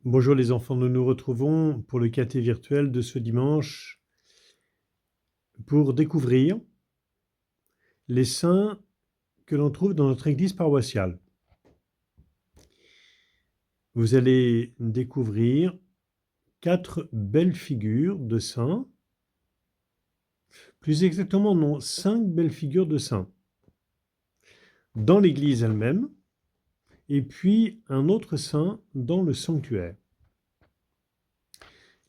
Bonjour les enfants, nous nous retrouvons pour le caté virtuel de ce dimanche pour découvrir les saints que l'on trouve dans notre église paroissiale. Vous allez découvrir 4 belles figures de saints, plus exactement non, 5 belles figures de saints dans l'église elle-même et puis un autre saint dans le sanctuaire.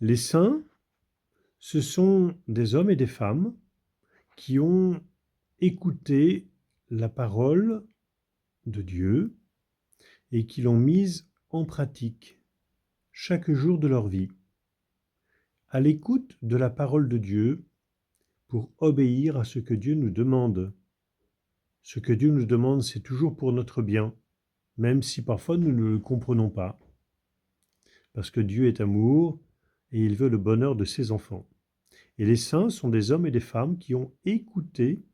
Les saints, ce sont des hommes et des femmes qui ont écouté la parole de Dieu et qui l'ont mise en pratique chaque jour de leur vie, à l'écoute de la parole de Dieu pour obéir à ce que Dieu nous demande. Ce que Dieu nous demande, c'est toujours pour notre bien, même si parfois nous ne le comprenons pas, parce que Dieu est amour et il veut le bonheur de ses enfants. Et les saints sont des hommes et des femmes qui ont écouté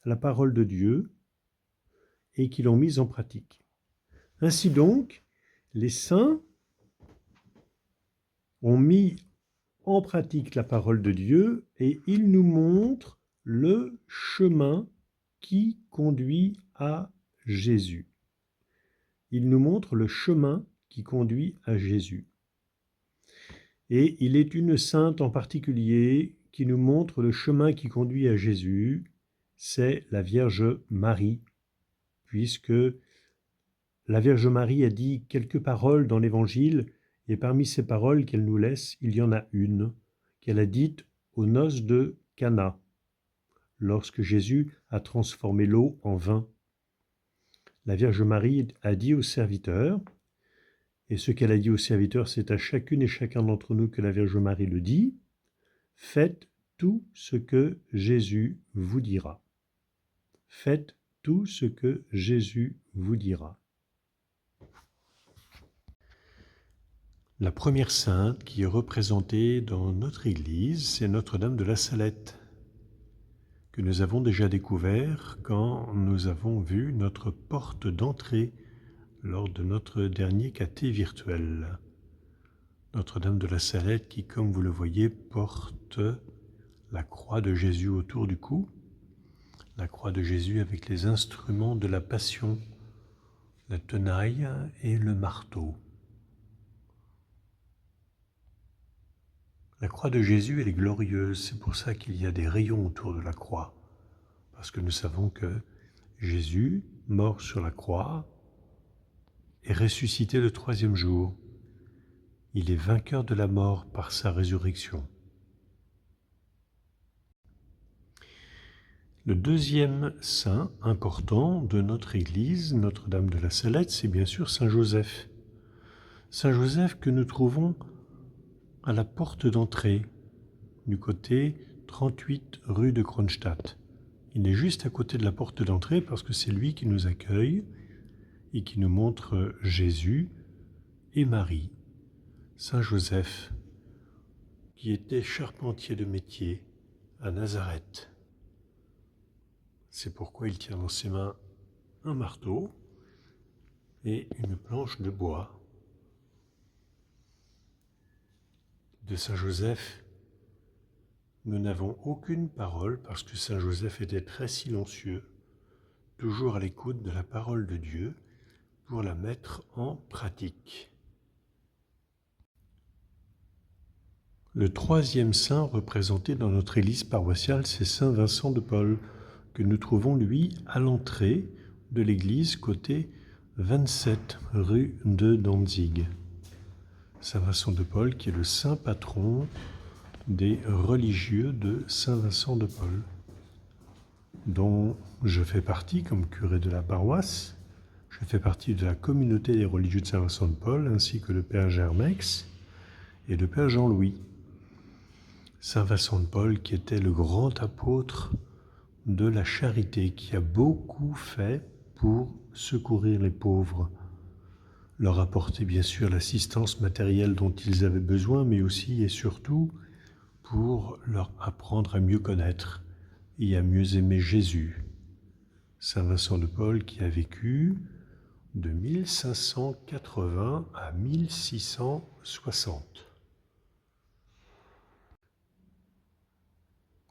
la parole de Dieu et qui l'ont mise en pratique. Ainsi donc, les saints ont mis en pratique la parole de Dieu et ils nous montrent le chemin qui conduit à Jésus. Ils nous montrent le chemin qui conduit à Jésus. Et il est une sainte en particulier qui nous montre le chemin qui conduit à Jésus, c'est la Vierge Marie, puisque la Vierge Marie a dit quelques paroles dans l'Évangile, et parmi ces paroles qu'elle nous laisse, il y en a une qu'elle a dite aux noces de Cana, lorsque Jésus a transformé l'eau en vin. La Vierge Marie a dit aux serviteurs, et ce qu'elle a dit aux serviteurs, c'est à chacune et chacun d'entre nous que la Vierge Marie le dit, faites tout ce que Jésus vous dira. Faites tout ce que Jésus vous dira. La première sainte qui est représentée dans notre église, c'est Notre-Dame de la Salette, que nous avons déjà découvert quand nous avons vu notre porte d'entrée lors de notre dernier caté virtuel. Notre-Dame de la Salette qui, comme vous le voyez, porte la croix de Jésus autour du cou, la croix de Jésus avec les instruments de la Passion, la tenaille et le marteau. La croix de Jésus, elle est glorieuse, c'est pour ça qu'il y a des rayons autour de la croix, parce que nous savons que Jésus, mort sur la croix, est ressuscité le 3e jour. Il est vainqueur de la mort par sa résurrection. Le deuxième saint important de notre Église, Notre-Dame de la Salette, c'est bien sûr Saint Joseph. Saint Joseph que nous trouvons à la porte d'entrée, du côté 38 rue de Kronstadt. Il est juste à côté de la porte d'entrée parce que c'est lui qui nous accueille et qui nous montre Jésus et Marie. Saint Joseph, qui était charpentier de métier à Nazareth. C'est pourquoi il tient dans ses mains un marteau et une planche de bois. De Saint Joseph, nous n'avons aucune parole parce que Saint Joseph était très silencieux, toujours à l'écoute de la parole de Dieu pour la mettre en pratique. Le troisième saint représenté dans notre église paroissiale, c'est Saint Vincent de Paul, que nous trouvons, lui, à l'entrée de l'église côté 27 rue de Danzig. Saint Vincent de Paul qui est le saint patron des religieux de Saint Vincent de Paul, dont je fais partie comme curé de la paroisse. Je fais partie de la communauté des religieux de Saint Vincent de Paul, ainsi que le Père Germex et le Père Jean-Louis. Saint Vincent de Paul qui était le grand apôtre de la charité, qui a beaucoup fait pour secourir les pauvres, leur apporter bien sûr l'assistance matérielle dont ils avaient besoin, mais aussi et surtout pour leur apprendre à mieux connaître et à mieux aimer Jésus. Saint Vincent de Paul qui a vécu de 1580 à 1660.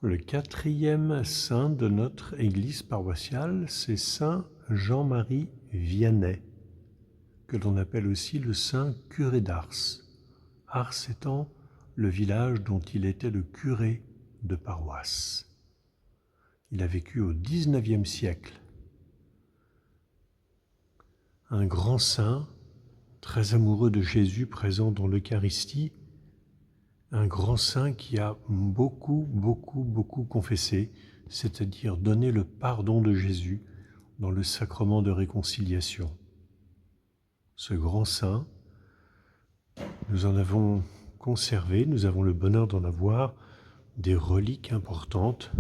Le quatrième saint de notre église paroissiale, c'est saint Jean-Marie Vianney, que l'on appelle aussi le saint curé d'Ars. Ars étant le village dont il était le curé de paroisse. Il a vécu au XIXe siècle. Un grand saint, très amoureux de Jésus présent dans l'Eucharistie, un grand saint qui a beaucoup confessé, c'est-à-dire donné le pardon de Jésus dans le sacrement de réconciliation. Ce grand saint, nous en avons conservé, nous avons le bonheur d'en avoir des reliques importantes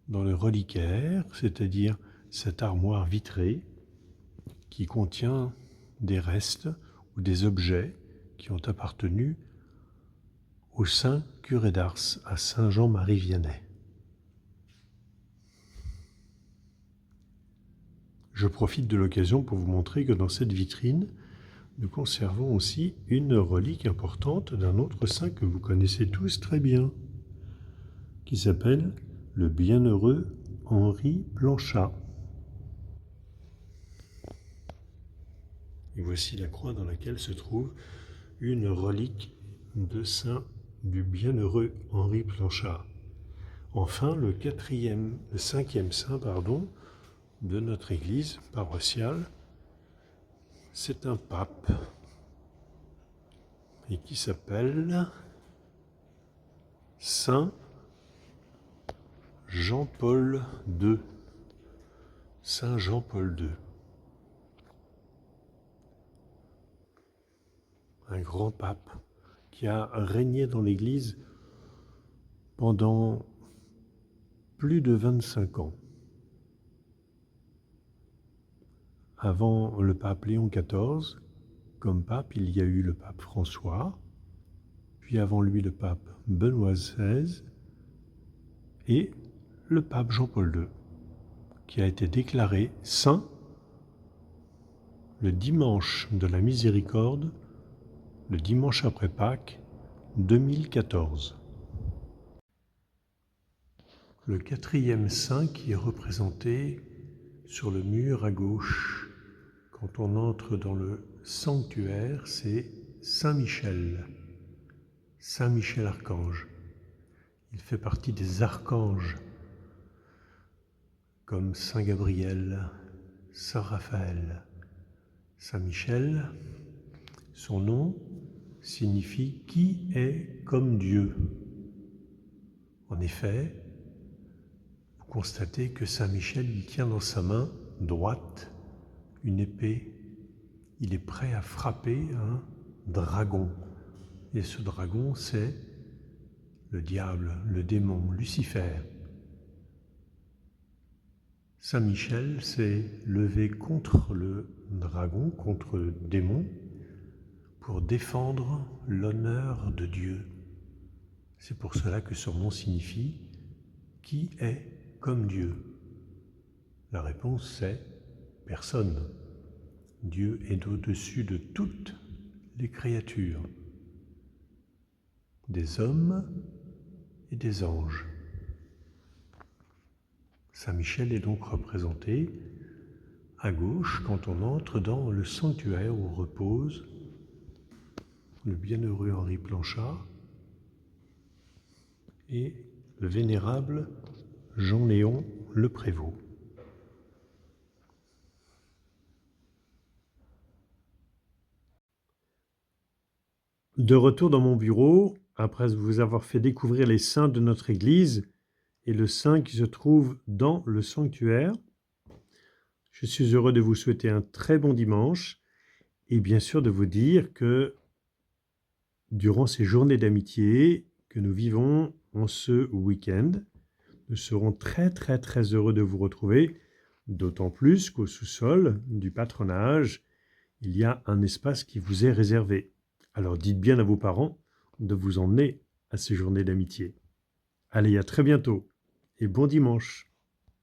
dans le reliquaire, c'est-à-dire cette armoire vitrée qui contient des restes ou des objets qui ont appartenu au saint curé d'Ars, à saint Jean-Marie Vianney. Je profite de l'occasion pour vous montrer que dans cette vitrine, nous conservons aussi une relique importante d'un autre saint que vous connaissez tous très bien, qui s'appelle le bienheureux Henri Planchat. Et voici la croix dans laquelle se trouve une relique de saint du bienheureux Henri Planchat. Enfin, le cinquième saint, de notre église paroissiale, c'est un pape et qui s'appelle saint Jean-Paul II. Saint Jean-Paul II. Un grand pape qui a régné dans l'Église pendant plus de 25 ans. Avant le pape Léon XIV, comme pape, il y a eu le pape François, puis avant lui le pape Benoît XVI et le pape Jean-Paul II, qui a été déclaré saint le dimanche de la Miséricorde, le dimanche après Pâques 2014. Le quatrième saint qui est représenté sur le mur à gauche quand on entre dans le sanctuaire, c'est Saint Michel, Saint Michel Archange. Il fait partie des archanges comme Saint Gabriel, Saint Raphaël. Saint Michel, son nom signifie « qui est comme Dieu ». En effet, vous constatez que Saint Michel, il tient dans sa main droite une épée. Il est prêt à frapper un dragon. Et ce dragon, c'est le diable, le démon, Lucifer. Saint Michel s'est levé contre le dragon, contre le démon, pour défendre l'honneur de Dieu. C'est pour cela que son nom signifie « qui est comme Dieu ». La réponse c'est « personne ». Dieu est au-dessus de toutes les créatures, des hommes et des anges. Saint Michel est donc représenté à gauche quand on entre dans le sanctuaire où repose le bienheureux Henri Planchat et le vénérable Jean-Léon Le Prévost. De retour dans mon bureau, après vous avoir fait découvrir les saints de notre Église et le saint qui se trouve dans le sanctuaire, je suis heureux de vous souhaiter un très bon dimanche et bien sûr de vous dire que durant ces journées d'amitié que nous vivons en ce week-end, nous serons très heureux de vous retrouver, d'autant plus qu'au sous-sol du patronage, il y a un espace qui vous est réservé. Alors dites bien à vos parents de vous emmener à ces journées d'amitié. Allez, à très bientôt et bon dimanche.